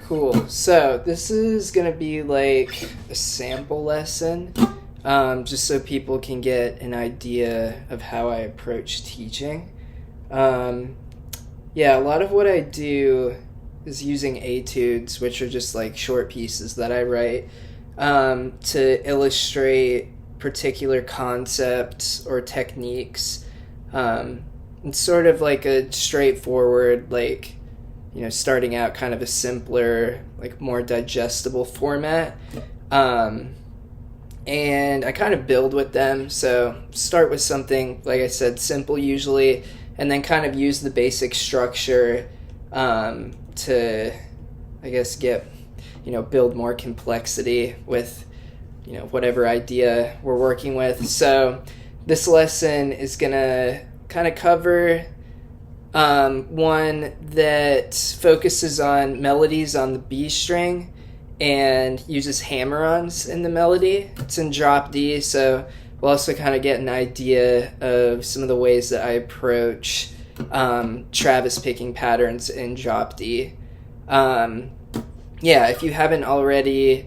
Cool. So this is gonna be like a sample lesson, just so people can get an idea of how I approach teaching. Yeah, a lot of what I do is using etudes, which are just like short pieces that I write to illustrate particular concepts or techniques. It's sort of like a straightforward, like, starting out kind of a simpler, like more digestible format. And I kind of build with them. So start with something, like I said, simple usually, and then kind of use the basic structure to, I guess, build more complexity with, whatever idea we're working with. So this lesson is going to kind of cover one that focuses on melodies on the B string and uses hammer-ons in the melody. It's in drop D, so we'll also kind of get an idea of some of the ways that I approach Travis picking patterns in drop D. If you haven't already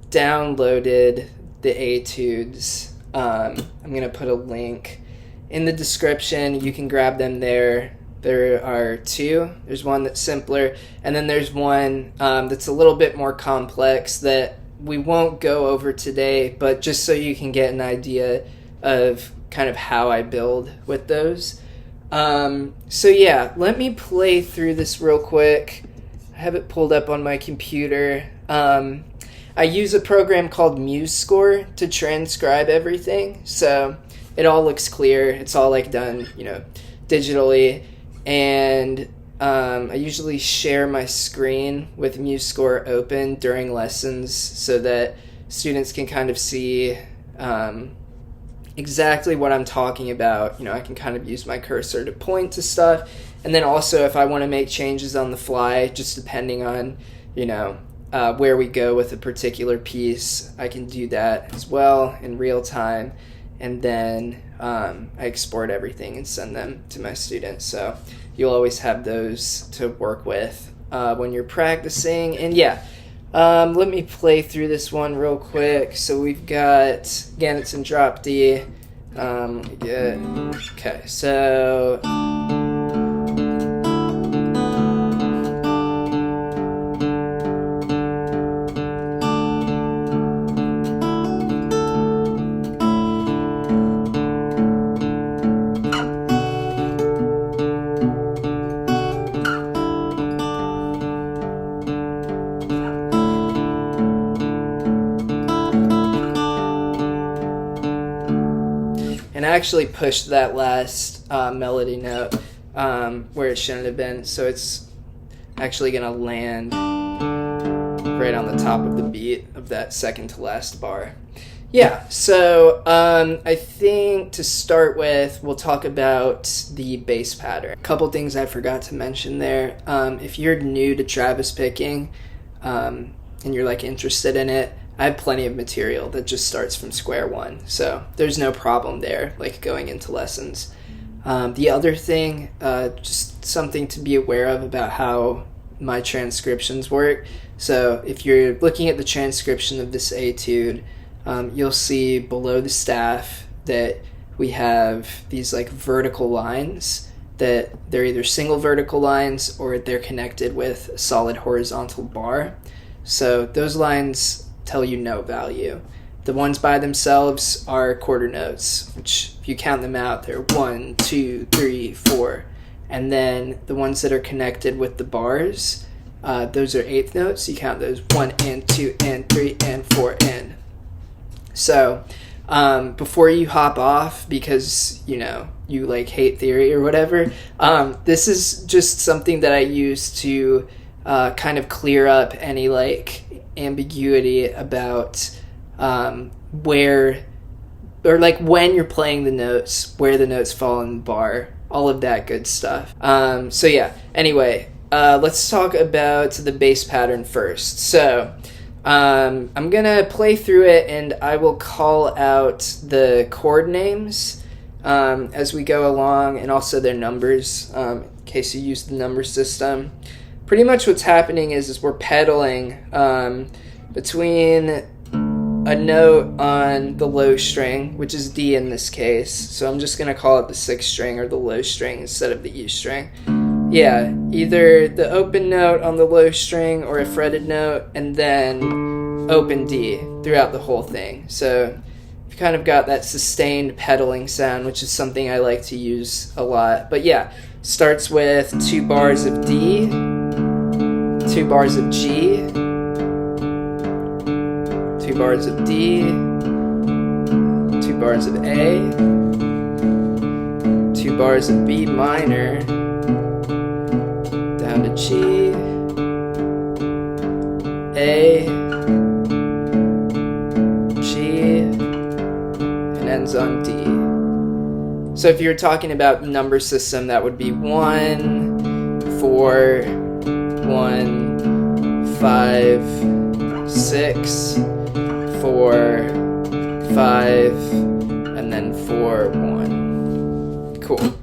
downloaded the etudes, I'm going to put a link in the description. You can grab them there. There are two. There's one that's simpler, and then there's one that's a little bit more complex that we won't go over today, but just so you can get an idea of kind of how I build with those. Let me play through this real quick. I have it pulled up on my computer. I use a program called MuseScore to transcribe everything, so it all looks clear. It's all like done, digitally. And I usually share my screen with MuseScore open during lessons so that students can kind of see exactly what I'm talking about. I can kind of use my cursor to point to stuff. And then also if I want to make changes on the fly, just depending on, where we go with a particular piece, I can do that as well in real time. And then I export everything and send them to my students. So you'll always have those to work with when you're practicing. And let me play through this one real quick. So we've got, again, it's in drop D. Okay, so... And I actually pushed that last melody note where it shouldn't have been, so it's actually going to land right on the top of the beat of that second to last bar. So I think to start with, we'll talk about the bass pattern. A couple things I forgot to mention there. If you're new to Travis picking and you're interested in it, I have plenty of material that just starts from square one, so there's no problem there, going into lessons. The other thing, just something to be aware of about how my transcriptions work. So if you're looking at the transcription of this etude, you'll see below the staff that we have these vertical lines that they're either single vertical lines or they're connected with a solid horizontal bar. So those lines tell you note value. The ones by themselves are quarter notes, which if you count them out, they're 1, 2, 3, 4. And then the ones that are connected with the bars, those are eighth notes. You count those 1 and 2 and 3 and 4 and. So before you hop off because, you hate theory or whatever, this is just something that I use to kind of clear up any ambiguity about where or when you're playing the notes, where the notes fall in the bar, all of that good stuff. Anyway, let's talk about the bass pattern first. So I'm gonna play through it and I will call out the chord names as we go along, and also their numbers in case you use the number system. pretty much what's happening is we're pedaling between a note on the low string, which is D in this case. So I'm just going to call it the 6th string or the low string instead of the E string. Yeah, either the open note on the low string or a fretted note, and then open D throughout the whole thing. So you've kind of got that sustained pedaling sound, which is something I like to use a lot. But yeah, starts with 2 bars of D, 2 bars of G, 2 bars of D, 2 bars of A, 2 bars of B minor, down to G, A, G, and ends on D. So if you're talking about number system, that would be 1, 4, 1, 5, 6, 4, 5, and then 4, 1. Cool.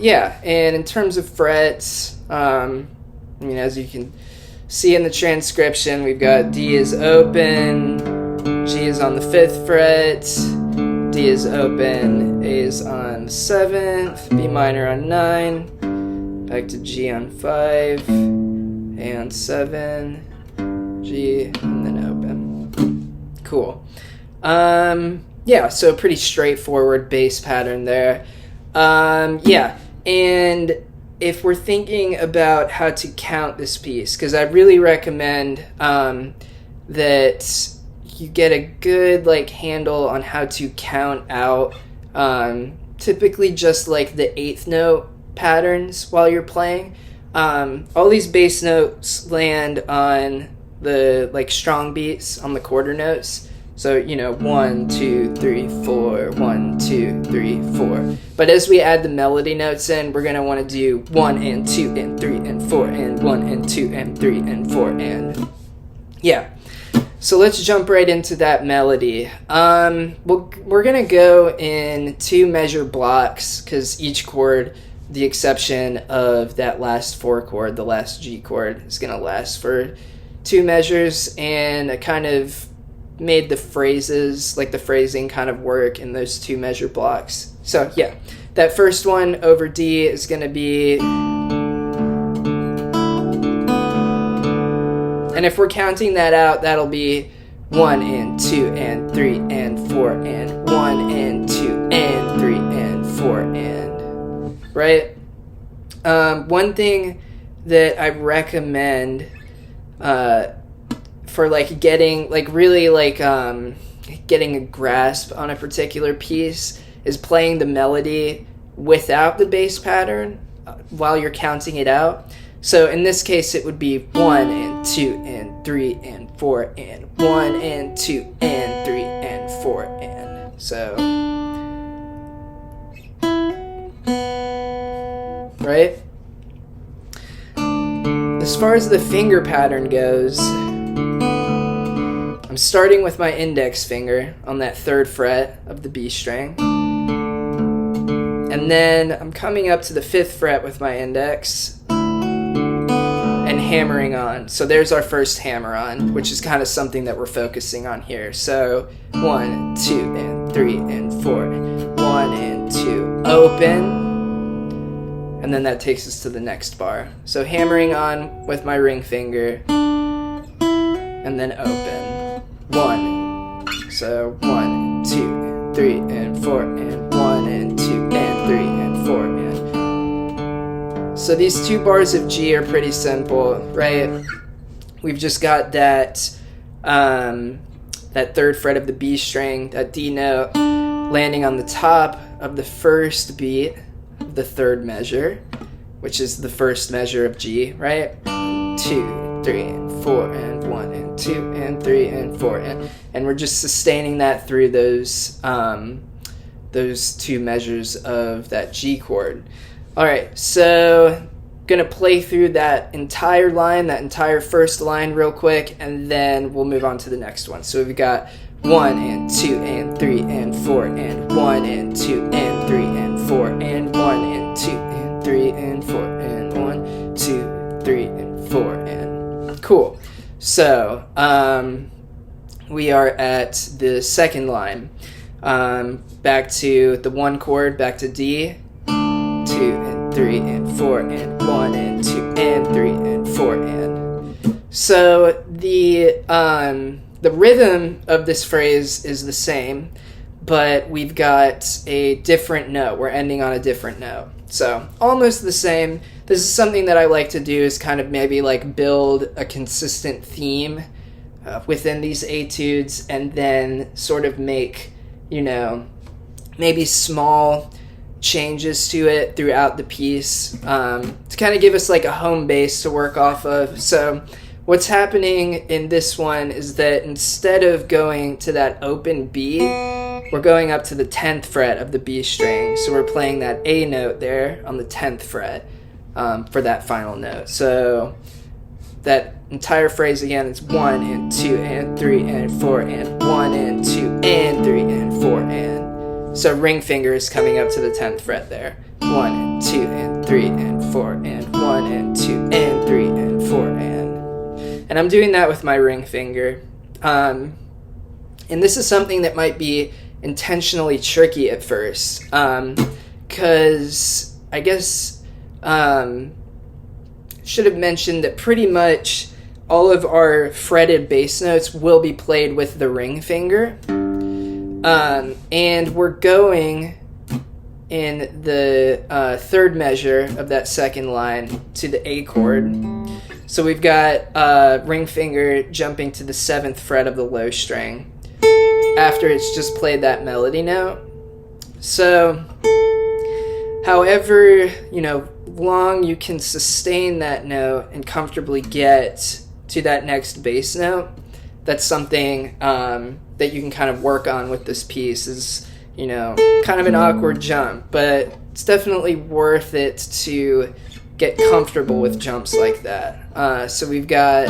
Yeah, and in terms of frets, as you can see in the transcription, we've got D is open, G is on the 5th fret, D is open, A is on the 7th, B minor on 9, back to G on 5, A on 7, G, and then open. Cool. Yeah, so pretty straightforward bass pattern there. Yeah, and if we're thinking about how to count this piece, because I really recommend that you get a good handle on how to count out typically just the 8th note patterns while you're playing. All these bass notes land on the strong beats on the quarter notes. So, 1, 2, 3, 4, 1, 2, 3, 4. But as we add the melody notes in, we're going to want to do 1 and 2 and 3 and 4 and 1 and 2 and 3 and 4 and... Yeah. So let's jump right into that melody. We're going to go in 2 measure blocks because each chord, the exception of that last 4 chord, the last G chord, is going to last for 2 measures, and I kind of made the phrases, the phrasing kind of work in those 2 measure blocks. So yeah, that first one over D is going to be, and if we're counting that out, that'll be 1 and 2 and 3 and 4 and 1 and 2 and 3 and 4 and, right? One thing that I recommend for getting getting a grasp on a particular piece is playing the melody without the bass pattern while you're counting it out. So in this case it would be 1 and 2 and 3 and 4 and 1 and 2 and 3 and 4 and. So right? As far as the finger pattern goes, I'm starting with my index finger on that 3rd fret of the B string. And then I'm coming up to the 5th fret with my index and hammering on. So there's our first hammer on, which is kind of something that we're focusing on here. So 1, 2, and 3, and 4. 1 and 2, open. And then that takes us to the next bar. So hammering on with my ring finger and then open. 1, so 1, 2, 3, and 4, and 1, and 2, and 3, and 4, and. So these 2 bars of G are pretty simple, right? We've just got that 3rd fret of the B string, that D note, landing on the top of the first beat of the 3rd measure, which is the first measure of G, right? 2, 3, and 4, and 1, and 2, and 3, and 4, and we're just sustaining that through those 2 measures of that G chord. All right, so gonna play through that entire line, that entire first line real quick, and then we'll move on to the next one. So we've got 1 and 2 and 3 and 4 and 1 and 2 and 3 and 4 and 1 and 2 and 3 and 4 and 1, 2 Cool. So we are at the second line. Back to the 1 chord, back to D, 2 and 3 and 4 and 1 and 2 and 3 and 4 and. So the rhythm of this phrase is the same, but we've got a different note. We're ending on a different note. So almost the same. This is something that I like to do, is kind of maybe like build a consistent theme within these etudes, and then sort of make, maybe small changes to it throughout the piece to kind of give us like a home base to work off of. So what's happening in this one is that instead of going to that open B, we're going up to the 10th fret of the B string. So we're playing that A note there on the 10th fret for that final note. So that entire phrase again is 1 and 2 and 3 and 4 and 1 and 2 and 3 and 4 and. So ring finger is coming up to the 10th fret there. 1 and 2 and 3 and 4 and 1 and 2 and 3 and 4 and. And I'm doing that with my ring finger. And this is something that might be intentionally tricky at first, because I guess should have mentioned that pretty much all of our fretted bass notes will be played with the ring finger. And we're going in the third measure of that second line to the A chord. So we've got ring finger jumping to the 7th fret of the low string after it's just played that melody note. So however, long you can sustain that note and comfortably get to that next bass note, that's something that you can kind of work on with this piece. Is kind of an awkward jump, but it's definitely worth it to get comfortable with jumps like that. So we've got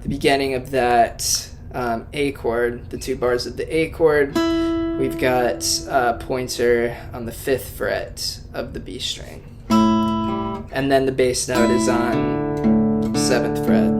the beginning of that A chord, the 2 bars of the A chord. We've got pointer on the 5th fret of the B string. And then the bass note is on 7th fret.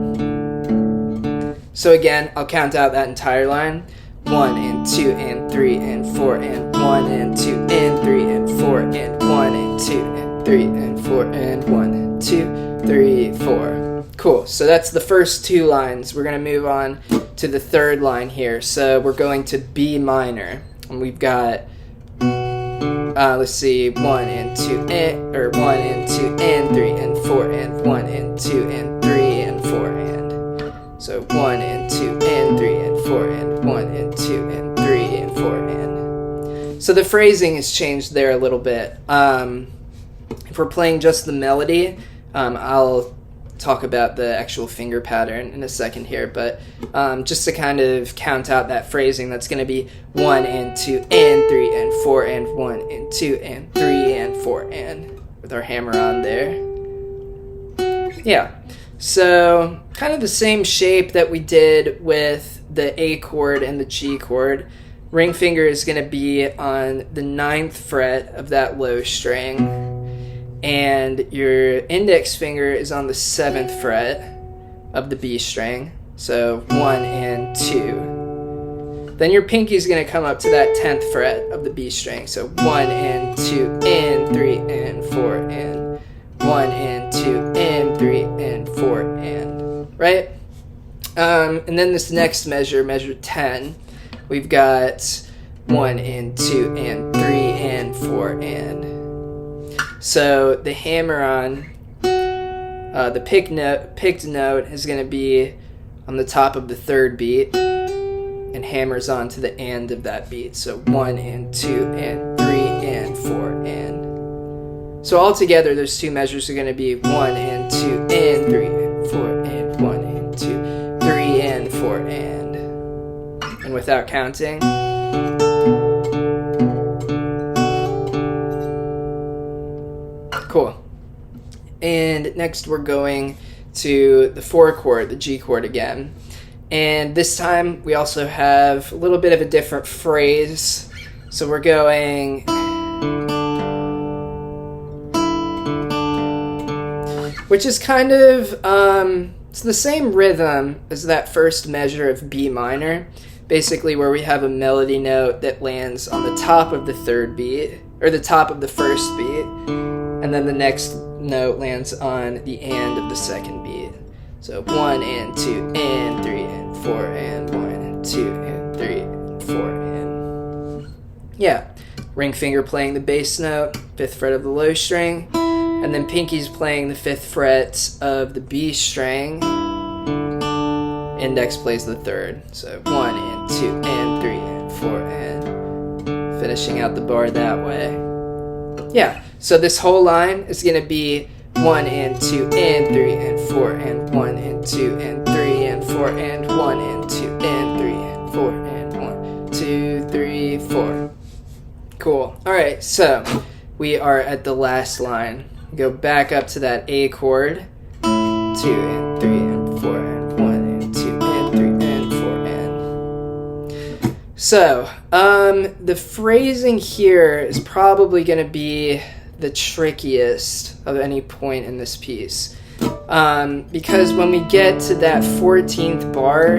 So again, I'll count out that entire line. 1 and 2 and 3 and 4 and 1 and 2 and 3 and 4 and 1 and 2 and 3 and 4 and 1 and 2, 3, 4. Cool. So that's the first 2 lines. We're going to move on to the third line here. So we're going to B minor. And we've got, let's see, 1 and 2 and, or 1 and 2 and 3 and 4 and 1 and 2 and 3 and 4 and. So 1 and 2 and 3 and 4 and 1 and 2 and 3 and 4 and. So the phrasing has changed there a little bit. If we're playing just the melody, I'll talk about the actual finger pattern in a second here, but just to kind of count out that phrasing, that's going to be 1 and 2 and 3 and 4 and 1 and 2 and 3 and 4 and, with our hammer on there. Yeah, so kind of the same shape that we did with the A chord and the G chord. Ring finger is going to be on the 9th fret of that low string, and your index finger is on the 7th fret of the B string. So 1 and 2. Then your pinky is going to come up to that 10th fret of the B string. So 1 and 2 and 3 and 4 and 1 and 2 and 3 and 4 and, right? And then this next measure, measure 10, we've got 1 and 2 and 3 and 4 and. So the hammer on the picked note is going to be on the top of the 3rd beat, and hammers on to the end of that beat. So 1 and 2 and 3 and 4 and. So altogether, those 2 measures are going to be 1 and 2 and 3 and 4 and 1 and 2, 3 and 4 and. And without counting. Cool. And next we're going to the 4 chord, the G chord again. And this time we also have a little bit of a different phrase. So we're going which is kind of, it's the same rhythm as that first measure of B minor, basically where we have a melody note that lands on the top of the third beat, or the top of the first beat, and then the next note lands on the and of the second beat. So 1 and 2 and 3 and 4 and 1 and 2 and 3 and 4 and... Yeah. Ring finger playing the bass note, 5th fret of the low string, and then pinky's playing the 5th fret of the B string. Index plays the 3rd. So 1 and 2 and 3 and 4 and finishing out the bar that way. Yeah, so this whole line is going to be 1 and 2 and 3 and 4 and 1 and 2 and 3 and 4 and 1 and 2 and 3 and 4 and 1, 2, 3, 4. Cool. Alright, so we are at the last line. Go back up to that A chord. 2 and 3 and 4 and 1 and 2 and 3 and 4 and... So, the phrasing here is probably going to be the trickiest of any point in this piece. Because when we get to that 14th bar,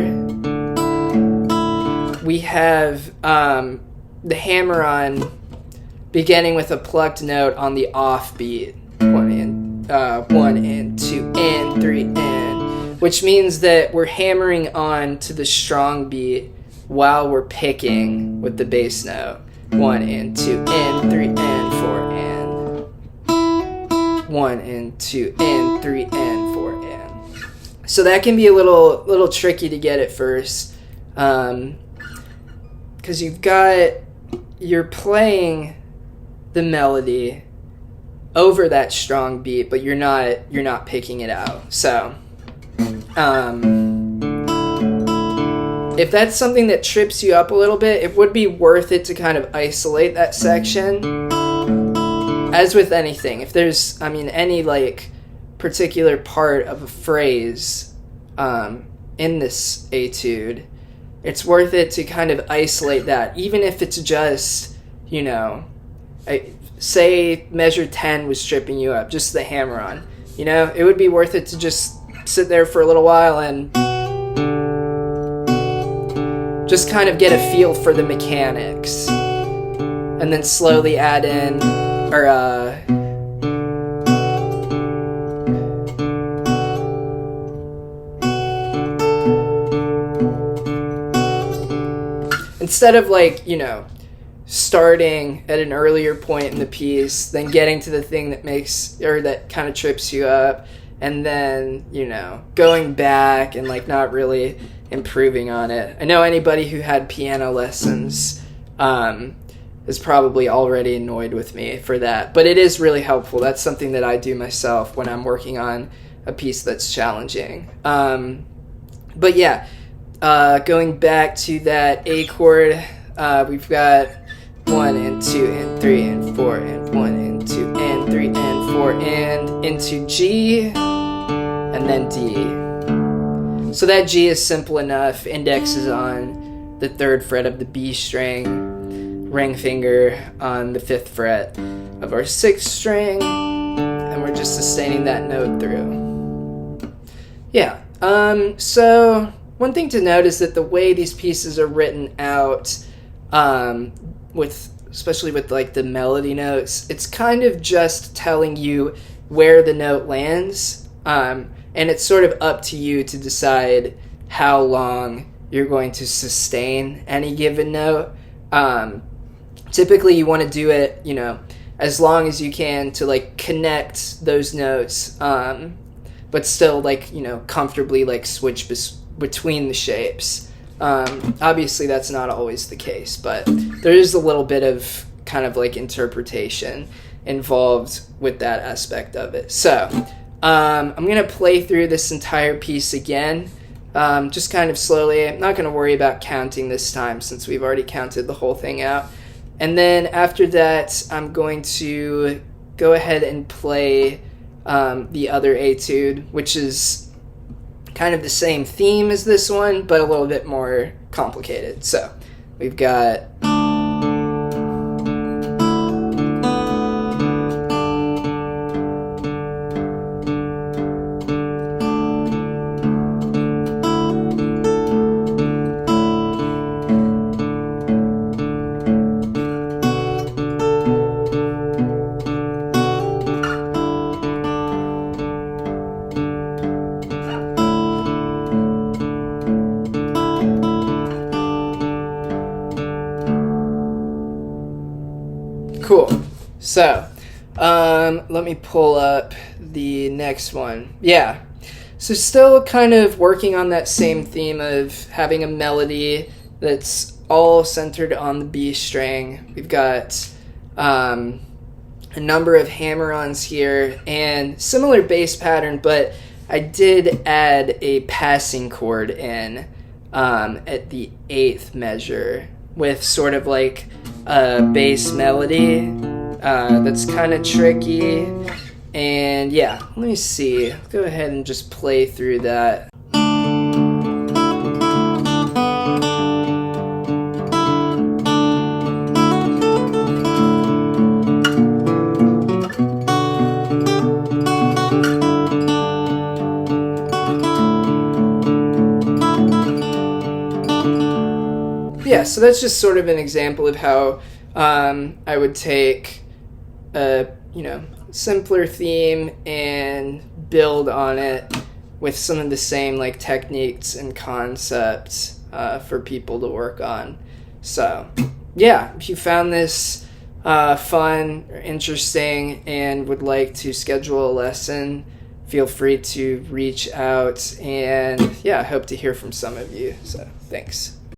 we have the hammer-on beginning with a plucked note on the offbeat. 1 and 2 and 3 and, which means that we're hammering on to the strong beat while we're picking with the bass note. 1 and 2 and 3 and 4 and 1 and 2 and 3 and 4 and. So that can be a little tricky to get at first, because you're playing the melody over that strong beat, but you're not picking it out. So if that's something that trips you up a little bit, it would be worth it to kind of isolate that section. As with anything, if there's any like particular part of a phrase in this etude, it's worth it to kind of isolate that, even if it's just, say measure 10 was tripping you up, just the hammer on. It would be worth it to just sit there for a little while and just kind of get a feel for the mechanics, and then slowly add in, instead of starting at an earlier point in the piece, then getting to the thing that kind of trips you up, and then, going back and not really improving on it. I know anybody who had piano lessons is probably already annoyed with me for that, but it is really helpful. That's something that I do myself when I'm working on a piece that's challenging. But yeah, going back to that A chord, we've got 1 and 2 and 3 and 4 and 1 and 2 and 3 and 4 and into G and then D. So that G is simple enough. Index is on the 3rd fret of the B string, ring finger on the 5th fret of our 6th string, and we're just sustaining that note through. Yeah, so one thing to note is that the way these pieces are written out, especially with the melody notes, it's kind of just telling you where the note lands, and it's sort of up to you to decide how long you're going to sustain any given note. Typically you want to do it, as long as you can to connect those notes, but still comfortably switch between the shapes. Obviously that's not always the case, but there is a little bit of kind of interpretation involved with that aspect of it. So I'm going to play through this entire piece again, just kind of slowly. I'm not going to worry about counting this time since we've already counted the whole thing out. And then after that, I'm going to go ahead and play the other etude, which is kind of the same theme as this one, but a little bit more complicated. So we've got... Cool. So, let me pull up the next one. Yeah. So still kind of working on that same theme of having a melody that's all centered on the B string. We've got a number of hammer-ons here and similar bass pattern, but I did add a passing chord in at the 8th measure with sort of like a bass melody that's kind of tricky. And yeah, let me see. Go ahead and just play through that. Yeah, so that's just sort of an example of how I would take a, simpler theme and build on it with some of the same like techniques and concepts for people to work on. So yeah, if you found this fun or interesting and would like to schedule a lesson, feel free to reach out, and yeah, I hope to hear from some of you. So thanks.